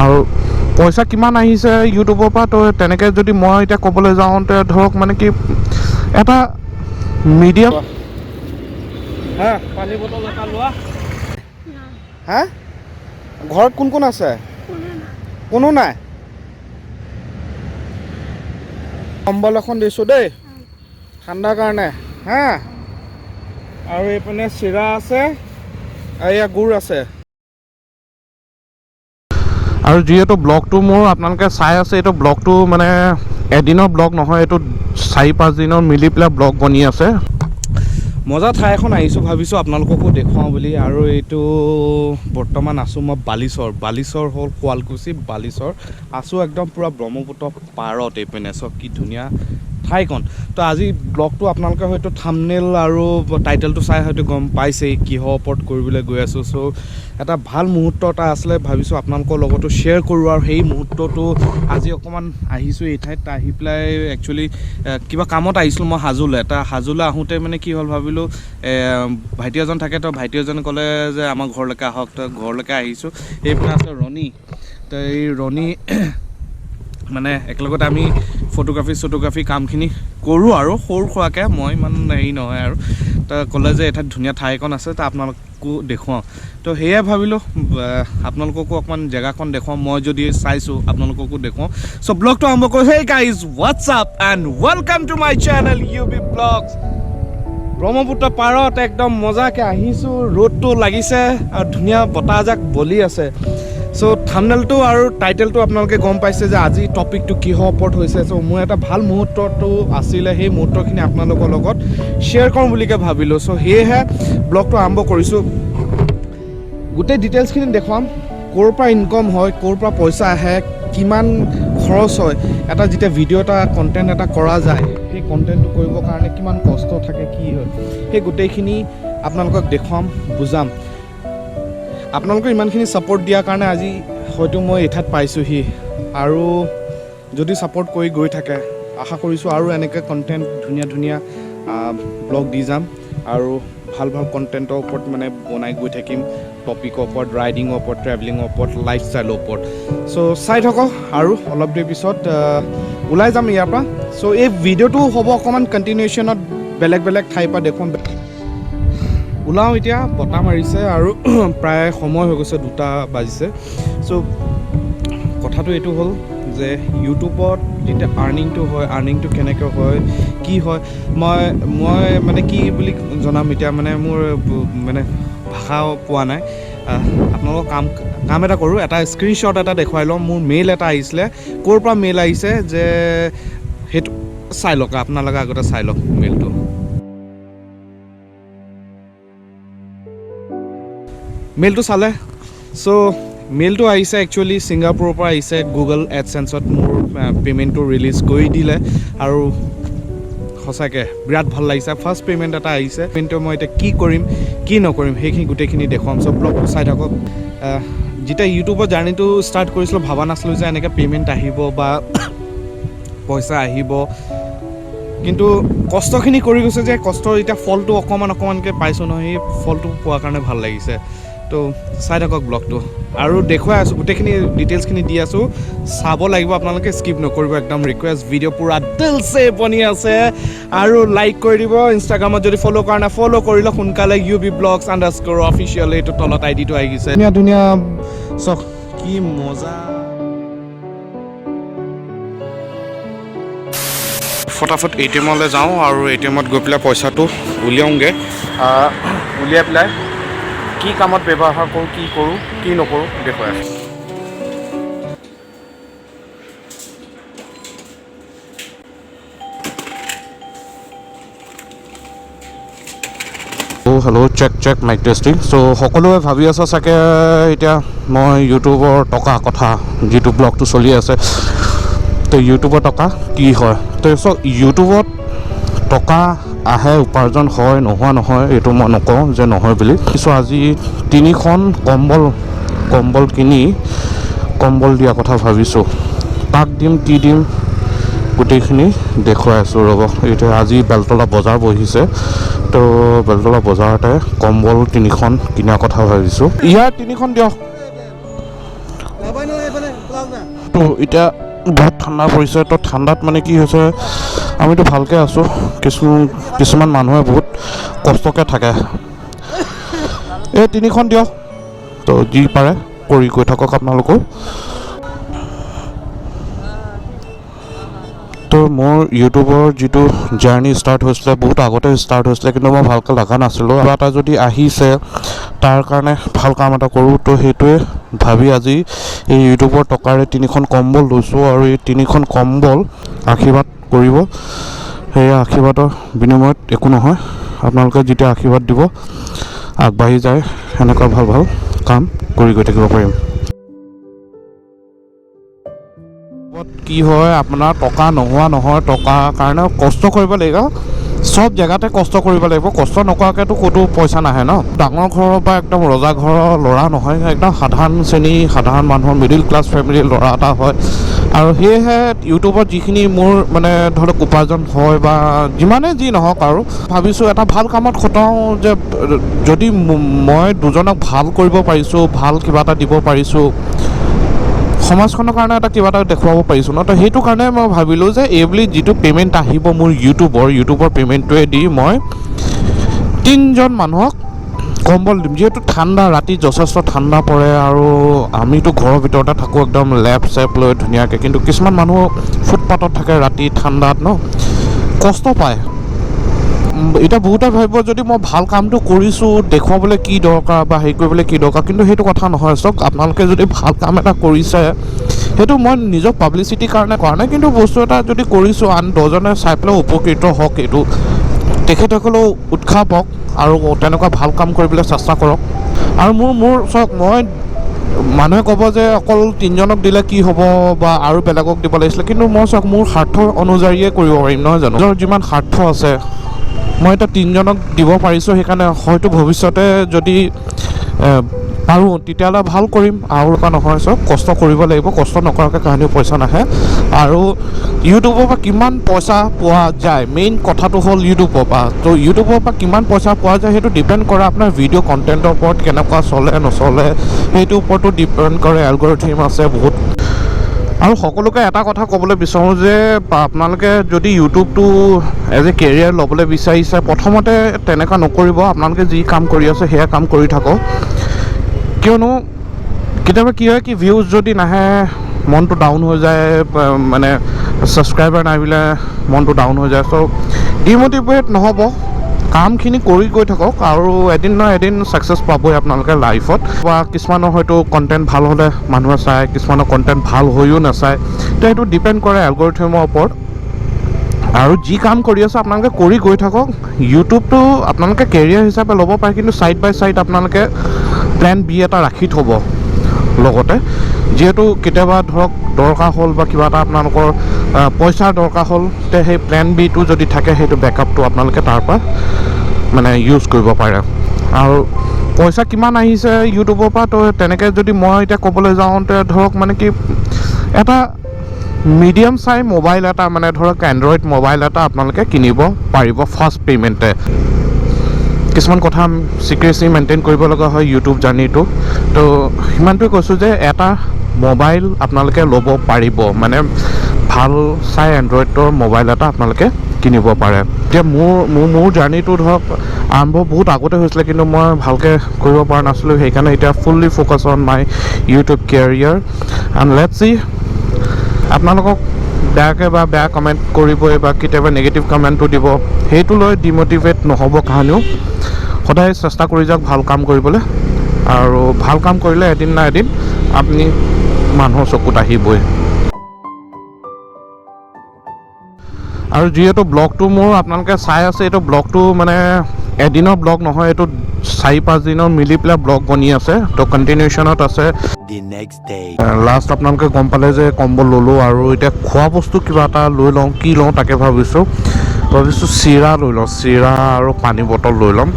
আৰু পইচা কিমান আহিছে ইউটিউবৰ পৰা তো তেনেকৈ যদি মই এতিয়া ক'বলৈ যাওঁতে ধৰক মানে কি এটা মিডিয়াম হা পানী বটল এটা লোৱা হা ঘৰত কোন কোন আছে কোনো নাই কম্বল এখন দিছোঁ দেই ঠাণ্ডাৰ কাৰণে হা আৰু এইপিনে চিৰা আছে আৰু এয়া গুড় আছে আৰু যিহেতু ব্লগটো মোৰ আপোনালোকে চাই আছে এইটো ব্লগটো মানে এদিনৰ ব্লগ নহয় এইটো 4-5 দিনৰ মিলি পেলাই ব্লগ বনি আছে মজা ঠাই এখন আহিছোঁ ভাবিছোঁ আপোনালোককো দেখুৱাওঁ বুলি আৰু এইটো বৰ্তমান আছোঁ মই বালিচৰ হ'ল শুৱালকুছি বালিচৰ আছোঁ একদম পূৰা ব্ৰহ্মপুত্ৰ পাৰত এইপিনে চব কি ধুনীয়া ঠাইখন তো আজি ব্লগটো আপোনালোকে হয়তো থাম্বনেইল আৰু টাইটেলটো চাই হয়তো গম পাইছেই কিহৰ ওপৰত কৰিবলৈ গৈ আছোঁ চ' এটা ভাল মুহূৰ্ত এটা আছিলে ভাবিছোঁ আপোনালোকৰ লগতো শ্বেয়াৰ কৰোঁ আৰু সেই মুহূৰ্তটো আজি অকণমান আহিছোঁ এই ঠাইত আহি পেলাই একচুৱেলি কিবা কামত আহিছিলোঁ মই হাজোলৈ আহোঁতে মানে কি হ'ল ভাবিলোঁ ভাইটি এজন থাকে তো ভাইটি এজনে ক'লে যে আমাৰ ঘৰলৈকে আহক তো ঘৰলৈকে আহিছোঁ এইপিনে আছে ৰণী তো এই ৰণী মানে একেলগতে আমি ফটোগ্ৰাফি কামখিনি কৰোঁ আৰু সৰু সুৰাকৈ মই ইমান হেৰি নহয় আৰু তো ক'লে যে এঠাইত ধুনীয়া ঠাই এখন আছে তো আপোনালোককো দেখুৱাওঁ তো সেয়াই ভাবিলোঁ আপোনালোককো অকণমান জেগাখন দেখুৱাওঁ মই যদি চাইছোঁ আপোনালোককো দেখুৱাওঁ চ' ব্লগটো আৰম্ভ কৰোঁ hey guys WhatsApp and welcome to my channel UBVlogs Brahmaputra পাৰত একদম মজাকৈ আহিছোঁ ৰ'দটো লাগিছে আৰু ধুনীয়া বতাহজাক বলি আছে চ' থাম্বনেইলটো আৰু টাইটেলটো আপোনালোকে গম পাইছে যে আজি টপিকটো কিহৰ ওপৰত হৈছে চ' মোৰ এটা ভাল মুহূৰ্তটো আছিলে সেই মুহূৰ্তখিনি আপোনালোকৰ লগত শ্বেয়াৰ কৰোঁ বুলিকৈ ভাবিলোঁ চ' সেয়েহে ব্লগটো আৰম্ভ কৰিছোঁ গোটেই ডিটেইলছখিনি দেখুৱাম ক'ৰ পৰা ইনকম হয় ক'ৰ পৰা পইচা আহে কিমান খৰচ হয় এটা যেতিয়া ভিডিঅ' এটা কণ্টেণ্ট এটা কৰা যায় সেই কণ্টেণ্টটো কৰিবৰ কাৰণে কিমান কষ্ট থাকে কি হয় সেই গোটেইখিনি আপোনালোকক দেখুৱাম বুজাম আপোনালোকে ইমানখিনি ছাপোৰ্ট দিয়াৰ কাৰণে আজি হয়তো মই এই ঠাইত পাইছোঁহি আৰু যদি ছাপোৰ্ট কৰি গৈ থাকে আশা কৰিছোঁ আৰু এনেকৈ কণ্টেণ্ট ধুনীয়া ব্লগ দি যাম আৰু ভাল কণ্টেণ্টৰ ওপৰত মানে বনাই গৈ থাকিম টপিকৰ ওপৰত ৰাইডিঙৰ ওপৰত ট্ৰেভেলিঙৰ ওপৰত লাইফষ্টাইলৰ ওপৰত চ' চাই থাকক আৰু অলপ দেৰি পিছত ওলাই যাম ইয়াৰ পৰা চ' এই ভিডিঅ'টো হ'ব অকণমান কণ্টিনিউশ্যনত বেলেগ ঠাইৰ পৰা দেখুৱাম ওলাওঁ এতিয়া বতাহ মাৰিছে আৰু প্ৰায় সময় হৈ গৈছে 2টা বাজিছে চ' কথাটো এইটো হ'ল যে ইউটিউবত যেতিয়া আৰ্নিংটো হয় আৰ্নিংটো কেনেকৈ হয় কি হয় মই মানে কি বুলি জনাম এতিয়া মানে মোৰ মানে ভাষা পোৱা নাই আপোনালোকক কাম এটা কৰোঁ এটা স্ক্ৰীনশ্বট এটা দেখুৱাই লওঁ মোৰ মেইল এটা আহিছিলে ক'ৰ পৰা মেইল আহিছে যে সেইটো চাই লওক আপোনালোকে আগতে চাই লওক মেইলটো মেইলটো চালে চ' মেইলটো আহিছে একচুৱেলি ছিংগাপুৰৰ পৰা আহিছে গুগল এডচেন্সত মোৰ পে'মেণ্টটো ৰিলিজ কৰি দিলে আৰু সঁচাকৈ বিৰাট ভাল লাগিছে ফাৰ্ষ্ট পে'মেণ্ট এটা আহিছে পে'মেণ্টটো মই এতিয়া কি কৰিম কি নকৰিম সেইখিনি গোটেইখিনি দেখুৱাম চব ব্লগটো চাই থাকক যেতিয়া ইউটিউবৰ জাৰ্ণিটো ষ্টাৰ্ট কৰিছিলোঁ ভবা নাছিলোঁ যে এনেকৈ পে'মেণ্ট আহিব বা পইচা আহিব কিন্তু কষ্টখিনি কৰি গৈছে যে কষ্টৰ এতিয়া ফলটো অকণমানকৈ পাইছোঁ নহয় সেই ফলটো পোৱাৰ কাৰণে ভাল লাগিছে তো চাই থাকক ব্লগটো আৰু দেখুৱাই আছোঁ গোটেইখিনি ডিটেইলছখিনি দি আছোঁ চাব লাগিব আপোনালোকে স্কিপ নকৰিব একদম ৰিকুৱেষ্ট ভিডিঅ' পূৰা দিলছে বনি আছে আৰু লাইক কৰি দিব ইনষ্টাগ্ৰামত যদি ফ'ল' কৰা নাই ফ'ল' কৰিলে সোনকালে UBVlogs_official এইটো তলত আইডিটো আহি গৈছে ধুনীয়া চক কি মজা ফটাফট ATMলৈ যাওঁ আৰু ATMত গৈ পেলাই পইচাটো উলিয়াওঁগৈ উলিয়াই পেলাই কি কামত ব্যৱহাৰ কৰোঁ কি নকৰোঁ দেখুৱাই আছোঁ হেল্ল' চেক মাইক টেষ্টিং চ' সকলোৱে ভাবি আছে চাগে এতিয়া মই ইউটিউবৰ টকা কথা যিটো ব্লগটো চলি আছে তো ইউটিউবৰ টকা কি হয় তো চ' ইউটিউবত টকা আহে উপাৰ্জন হয় নোহোৱা নহয় এইটো মই নকওঁ যে নহয় বুলি কিছু আজি 3খন কম্বল কিনি কম্বল দিয়া কথা ভাবিছোঁ তাক দিম কি দিম গোটেইখিনি দেখুৱাই আছোঁ ৰ'ব এতিয়া আজি বেলতলা বজাৰ বহিছে তো বেলতলা বজাৰতে কম্বল 3খন কিনাৰ কথা ভাবিছোঁ ইয়াৰ 3খন দিয়ক তো এতিয়া বহুত ঠাণ্ডা পৰিছে তো ঠাণ্ডাত মানে কি হৈছে আমিতো ভালকৈ আছোঁ কিছুমান মানুহে বহুত কষ্টকৈ থাকে এই তিনিখন দিয়ক তো যি পাৰে কৰি গৈ থাকক আপোনালোকেও তো মোৰ ইউটিউবৰ যিটো জাৰ্নি ষ্টাৰ্ট হৈছিলে বহুত আগতে ষ্টাৰ্ট হৈছিলে কিন্তু মই ভালকৈ লগা নাছিলোঁ কিবা এটা যদি আহিছে তাৰ কাৰণে ভাল কাম এটা কৰোঁ তো সেইটোৱে ভাবি আজি এই ইউটিউবৰ টকাৰে 3খন কম্বল লৈছোঁ আৰু এই 3খন কম্বল আশীৰ্বাদ কৰিব সেই আশীৰ্বাদৰ বিনিময়ত একো নহয় আপোনালোকে যেতিয়া আশীৰ্বাদ দিব আগবাঢ়ি যায় সেনেকুৱা ভাল ভাল কাম কৰি গৈ থাকিব পাৰিম কি হয় আপোনাৰ টকা নোহোৱা নহয় টকাৰ কাৰণে কষ্ট কৰিব লাগিব সব জেগাতে কষ্ট কৰিব লাগিব কষ্ট নকৰাকৈতো ক'তো পইচা নাহে ন ডাঙৰ ঘৰৰ বা একদম ৰজা ঘৰৰ ল'ৰা নহয় একদম সাধাৰণ শ্ৰেণী সাধাৰণ মানুহৰ মিডিল ক্লাছ ফেমিলিৰ ল'ৰা এটা হয় আৰু সেয়েহে ইউটিউবত যিখিনি মোৰ মানে ধৰক উপাৰ্জন হয় বা যিমানেই যি নহওক আৰু ভাবিছোঁ এটা ভাল কামত খটাওঁ যে যদি মই দুজনক ভাল কৰিব পাৰিছোঁ ভাল কিবা এটা দিব পাৰিছোঁ সমাজখনৰ কাৰণে এটা কিবা এটা দেখুৱাব পাৰিছোঁ ন তো সেইটো কাৰণে মই ভাবিলোঁ যে এইবুলি যিটো পে'মেণ্ট আহিব মোৰ ইউটিউবৰ পে'মেণ্টটোৱে দি মই 3জন মানুহক কম্বল দিম যিহেতু ঠাণ্ডা ৰাতি যথেষ্ট ঠাণ্ডা পৰে আৰু আমিতো ঘৰৰ ভিতৰতে থাকোঁ একদম লেপ চেপ লৈ ধুনীয়াকৈ কিন্তু কিছুমান মানুহ ফুটপাথত থাকে ৰাতি ঠাণ্ডাত ন কষ্ট পায় এতিয়া বহুতে ভাবিব যদি মই ভাল কামটো কৰিছোঁ দেখুৱাবলৈ কি দৰকাৰ বা হেৰি কৰিবলৈ কি দৰকাৰ কিন্তু সেইটো কথা নহয় চাওক আপোনালোকে যদি ভাল কাম এটা কৰিছে সেইটো মই নিজৰ পাব্লিচিটিৰ কাৰণে কৰা নাই কিন্তু বস্তু এটা যদি কৰিছোঁ আন 10জনে চাই পেলাই উপকৃত হওক এইটো তেখেতসকলেও উৎসাহ পাওক আৰু তেনেকুৱা ভাল কাম কৰিবলৈ চেষ্টা কৰক আৰু মোৰ চাওক মই মানুহে ক'ব যে অকল 3জনক দিলে কি হ'ব বা আৰু বেলেগক দিব লাগিছিলে কিন্তু মই চাওক মোৰ স্বাৰ্থ অনুযায়ীয়ে কৰিব পাৰিম নহয় জানো নিজৰ যিমান স্বাৰ্থ আছে মই এতিয়া 3জনক দিব পাৰিছোঁ সেইকাৰণে হয়তো ভৱিষ্যতে যদি পাৰোঁ তেতিয়াহ'লে ভাল কৰিম আৰু এটা নহয় চব কষ্ট কৰিব লাগিব কষ্ট নকৰাকৈ কাহিনী পইচা নাহে আৰু ইউটিউবৰ পৰা কিমান পইচা পোৱা যায় মেইন কথাটো হ'ল ইউটিউবৰ পৰা তো ইউটিউবৰ পৰা কিমান পইচা পোৱা যায় সেইটো ডিপেণ্ড কৰে আপোনাৰ ভিডিঅ' কণ্টেণ্টৰ ওপৰত কেনেকুৱা চলে নচলে সেইটোৰ ওপৰতো ডিপেণ্ড কৰে এলগৰিথম আছে বহুত আৰু সকলোকে এটা কথা ক'বলৈ বিচাৰোঁ যে আপোনালোকে যদি ইউটিউবটো এজ এ কেৰিয়াৰ ল'বলৈ বিচাৰিছে প্ৰথমতে তেনেকুৱা নকৰিব আপোনালোকে যি কাম কৰি আছে সেয়া কাম কৰি থাকক কিয়নো কেতিয়াবা কি হয় কি ভিউজ যদি নাহে মনটো ডাউন হৈ যায় মানে ছাবস্ক্ৰাইবাৰ নাহিলে মনটো ডাউন হৈ যায় চ' ডিম'টিভেট নহ'ব কামখিনি কৰি গৈ থাকক আৰু এদিন নহয় এদিন ছাকচেছ পাবই আপোনালোকে লাইফত বা কিছুমানৰ হয়তো কণ্টেণ্ট ভাল হ'লে মানুহে চায় কিছুমানৰ কণ্টেণ্ট ভাল হৈও নাচায় তো সেইটো ডিপেণ্ড কৰে এলগৰিথমৰ ওপৰত আৰু যি কাম কৰি আছে আপোনালোকে কৰি গৈ থাকক ইউটিউবটো আপোনালোকে কেৰিয়াৰ হিচাপে ল'ব পাৰে কিন্তু ছাইড বাই ছাইড আপোনালোকে প্লেন বি এটা ৰাখি থ'ব লগতে যিহেতু কেতিয়াবা ধৰক দৰকাৰ হ'ল বা কিবা এটা আপোনালোকৰ পইচাৰ দৰকাৰ হ'ল তে সেই প্লেন বিটো যদি থাকে সেইটো বেকআপটো আপোনালোকে তাৰ পৰা মানে ইউজ কৰিব পাৰে আৰু পইচা কিমান আহিছে ইউটিউবৰ পৰা তো তেনেকৈ যদি মই এতিয়া ক'বলৈ যাওঁতে ধৰক মানে কি এটা মিডিয়াম চাই মোবাইল এটা মানে ধৰক এণ্ড্ৰইড মোবাইল এটা আপোনালোকে কিনিব পাৰিব ফাৰ্ষ্ট পে'মেণ্টে কিছুমান কথা চিক্ৰেচি মেইনটেইন কৰিব লগা হয় ইউটিউব জাৰ্নিটো তো সিমানটোৱে কৈছোঁ যে এটা মোবাইল আপোনালোকে ল'ব পাৰিব মানে ভাল চাই এণ্ড্ৰইডৰ মোবাইল এটা আপোনালোকে কিনিব পাৰে এতিয়া মোৰ জাৰ্নিটো ধৰক আৰম্ভ বহুত আগতে হৈছিলে কিন্তু মই ভালকৈ কৰিব পৰা নাছিলোঁ সেইকাৰণে এতিয়া fully focus on my YouTube career and let's C আপোনালোকক বেয়াকৈ বা বেয়া কমেণ্ট কৰিবই বা কেতিয়াবা নিগেটিভ কমেণ্টটো দিব সেইটো লৈ ডিম'টিভেট নহ'ব কাহানিও সদায় চেষ্টা কৰি যাওক ভাল কাম কৰিবলৈ আৰু ভাল কাম কৰিলে এদিন না এদিন আপুনি মানুহৰ চকুত আহিবই আৰু যিহেতু ব্লগটো মোৰ আপোনালোকে চাই আছে এইটো ব্লগটো মানে এদিনৰ ব্লগ নহয় এইটো 4-5 দিনৰ মিলি পেলাই ব্লগ বনি আছে তো কণ্টিনিউশ্যনত আছে লাষ্ট আপোনালোকে গম পালে যে কম্বল ল'লোঁ আৰু এতিয়া খোৱা বস্তু কিবা এটা লৈ লওঁ কি লওঁ তাকে ভাবিছোঁ চিৰা লৈ লওঁ চিৰা আৰু পানী বটল লৈ ল'ম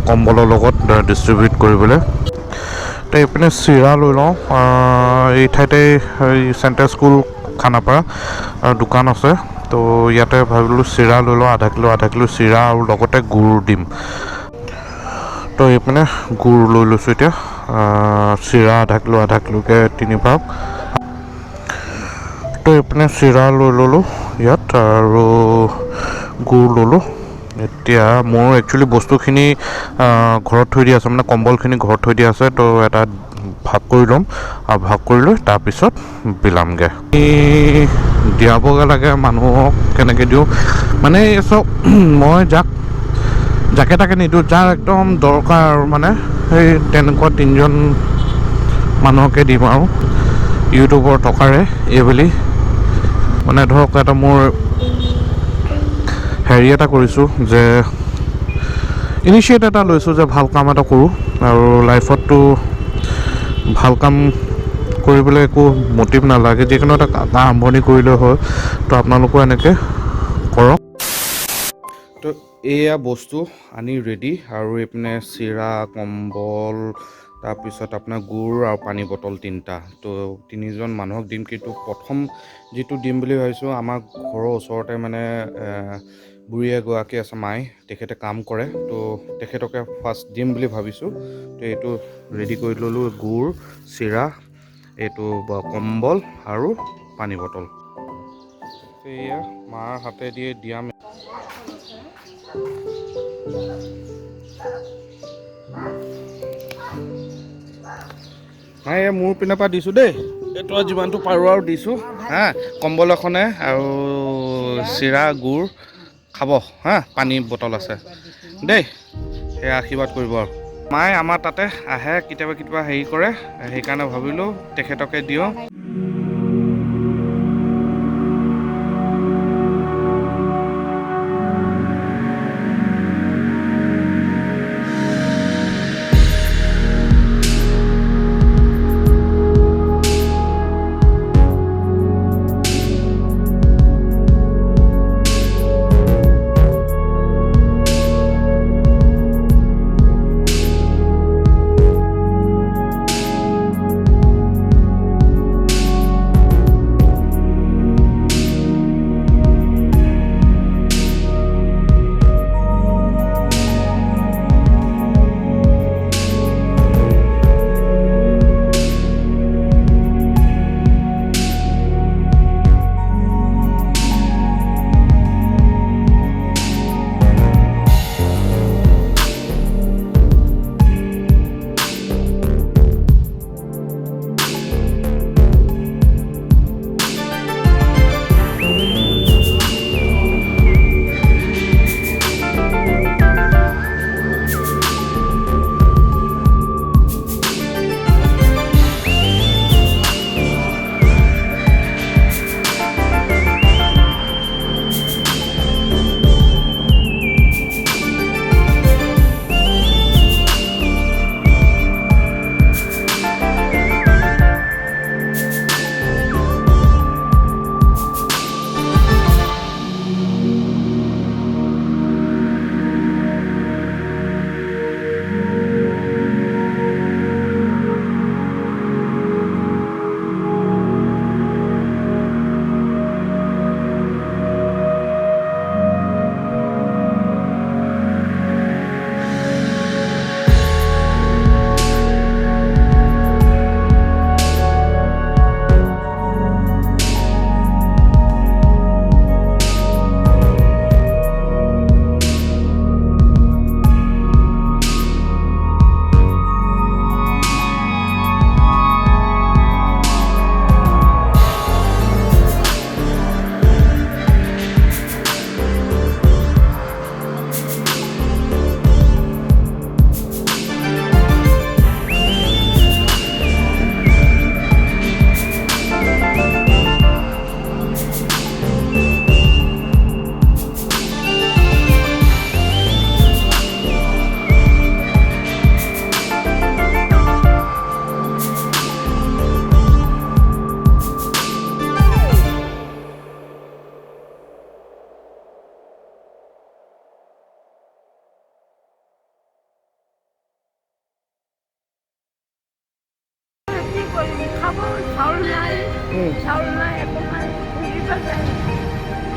কম্বলৰ লগত ডিষ্ট্ৰিবিউট কৰিবলৈ তো এইপিনে চিৰা লৈ লওঁ এই ঠাইতে চেণ্টাৰ স্কুল খানাপাৰা দোকান আছে তো ইয়াতে ভাবিলোঁ চিৰা লৈ লওঁ আধা কিলো চিৰা আৰু লগতে গুড় দিম তো এইপিনে গুড় লৈ লৈছোঁ এতিয়া চিৰা আধা কিলোকৈ 3 ভাগ তো এইপিনে চিৰা লৈ ল'লোঁ ইয়াত আৰু গুড় ল'লোঁ এতিয়া মোৰ একচুৱেলি বস্তুখিনি ঘৰত থৈ দিয়া আছে মানে কম্বলখিনি ঘৰত থৈ দিয়া আছে তো এটা ভাগ কৰি ল'ম আৰু ভাগ কৰি লৈ তাৰপিছত বিলামগৈ দিয়াবগৈ লাগে মানুহক কেনেকৈ দিওঁ মানে চব মই যাকে তাকে নিদিওঁ যাৰ একদম দৰকাৰ আৰু মানে সেই তেনেকুৱা 3জন মানুহকে দিম আৰু ইউটিউবৰ টকাৰে এইবুলি মানে ধৰক এটা মোৰ হেৰি এটা কৰিছোঁ যে ইনিচিয়েট এটা লৈছোঁ যে ভাল কাম এটা কৰোঁ আৰু লাইফততো ভাল কাম কৰিবলৈ একো মটিভ নালাগে যিকোনো এটা আৰম্ভণি কৰিলে হয় তো আপোনালোকো এনেকৈ কৰক তো এয়া বস্তু আনি ৰেডি আৰু এইপিনে চিৰা কম্বল তাৰপিছত আপোনাৰ গুড় আৰু পানী বটল 3টা তো 3জন মানুহক দিম কিন্তু প্ৰথম যিটো দিম বুলি ভাবিছোঁ আমাৰ ঘৰৰ ওচৰতে মানে বুঢ়ী এগৰাকী আছে মাই তেখেতে কাম কৰে তো তেখেতকে ফাৰ্ষ্ট দিম বুলি ভাবিছোঁ তো এইটো ৰেডি কৰি ল'লোঁ গুড় চিৰা এইটো কম্বল আৰু পানী বটল এয়া মাৰ হাতে দিয়ে দিয়াম নাই এই মোৰ পিনৰ পৰা দিছোঁ দেই এইটো যিমানটো পাৰোঁ আৰু দিছোঁ হা কম্বল এখনে আৰু চিৰা গুড় খাব হা পানী বটল আছে দেই সেয়া আশীৰ্বাদ কৰিব আৰু মায়ে আমাৰ তাতে আহে কেতিয়াবা হেৰি কৰে সেইকাৰণে ভাবিলোঁ তেখেতকে দিওঁ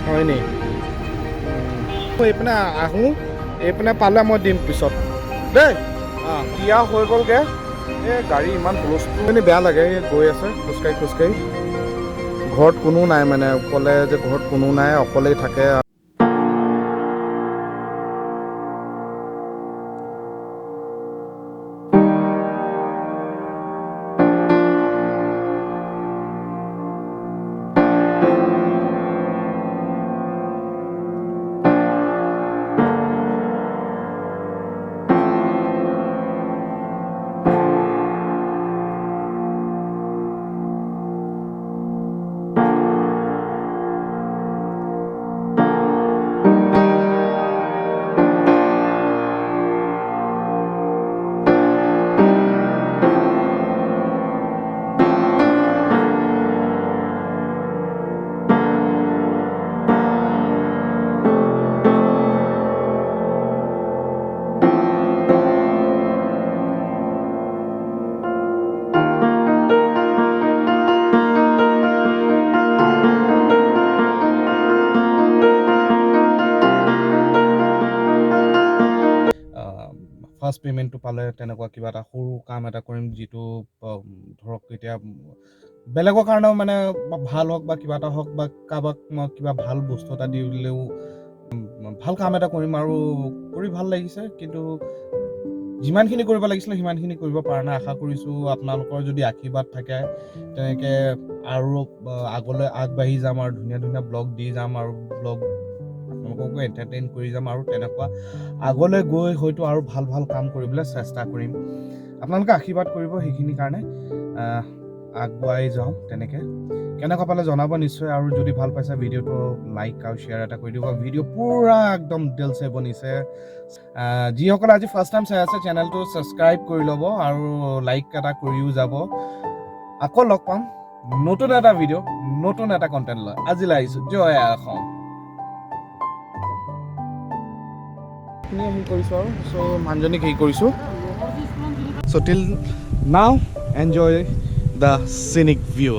হয় নি এইপিনে আহোঁ এইপিনে পালে মই দিম পিছত দেই দিয়া হৈ গ'লগৈ এই গাড়ী ইমান হুলস্থুল মানে বেয়া লাগে গৈ আছে খোজকাঢ়ি ঘৰত কোনো নাই মানে অকলে যে ঘৰত কোনো নাই অকলেই থাকে ফাৰ্ষ্ট পে'মেণ্টটো পালে তেনেকুৱা কিবা এটা সৰু কাম এটা কৰিম যিটো ধৰক এতিয়া বেলেগৰ কাৰণেও মানে ভাল হওক বা কিবা এটা হওক বা কাৰোবাক মই কিবা ভাল বস্তু এটা দি দিলেও ভাল কাম এটা কৰিম আৰু কৰি ভাল লাগিছে কিন্তু যিমানখিনি কৰিব লাগিছিলে সিমানখিনি কৰিব পৰা নাই আশা কৰিছোঁ আপোনালোকৰ যদি আশীৰ্বাদ থাকে তেনেকৈ আৰু আগলৈ আগবাঢ়ি যাম আৰু ধুনীয়া ধুনীয়া ব্লগ দি যাম আৰু ব্লগ আপোনালোককো এণ্টাৰটেইন কৰি যাম আৰু তেনেকুৱা আগলৈ গৈ হয়তো আৰু ভাল ভাল কাম কৰিবলৈ চেষ্টা কৰিম আপোনালোকে আশীৰ্বাদ কৰিব সেইখিনি কাৰণে আগুৱাই যাওঁ তেনেকৈ কেনেকুৱা পালে জনাব নিশ্চয় আৰু যদি ভাল পাইছে ভিডিঅ'টো লাইক আৰু শ্বেয়াৰ এটা কৰি দিব ভিডিঅ' পূৰা একদম দিলছে বনিছে যিসকলে আজি ফাৰ্ষ্ট টাইম চাই আছে চেনেলটো ছাবস্ক্ৰাইব কৰি ল'ব আৰু লাইক এটা কৰিও যাব আকৌ লগ পাম নতুন এটা ভিডিঅ' নতুন এটা কণ্টেণ্ট লৈ আজিলৈ আহিছোঁ জয় অসম কৰিছোঁ আৰু চ' মানুহজনীক হেৰি কৰিছোঁ চ' till now enjoy the চিনিক view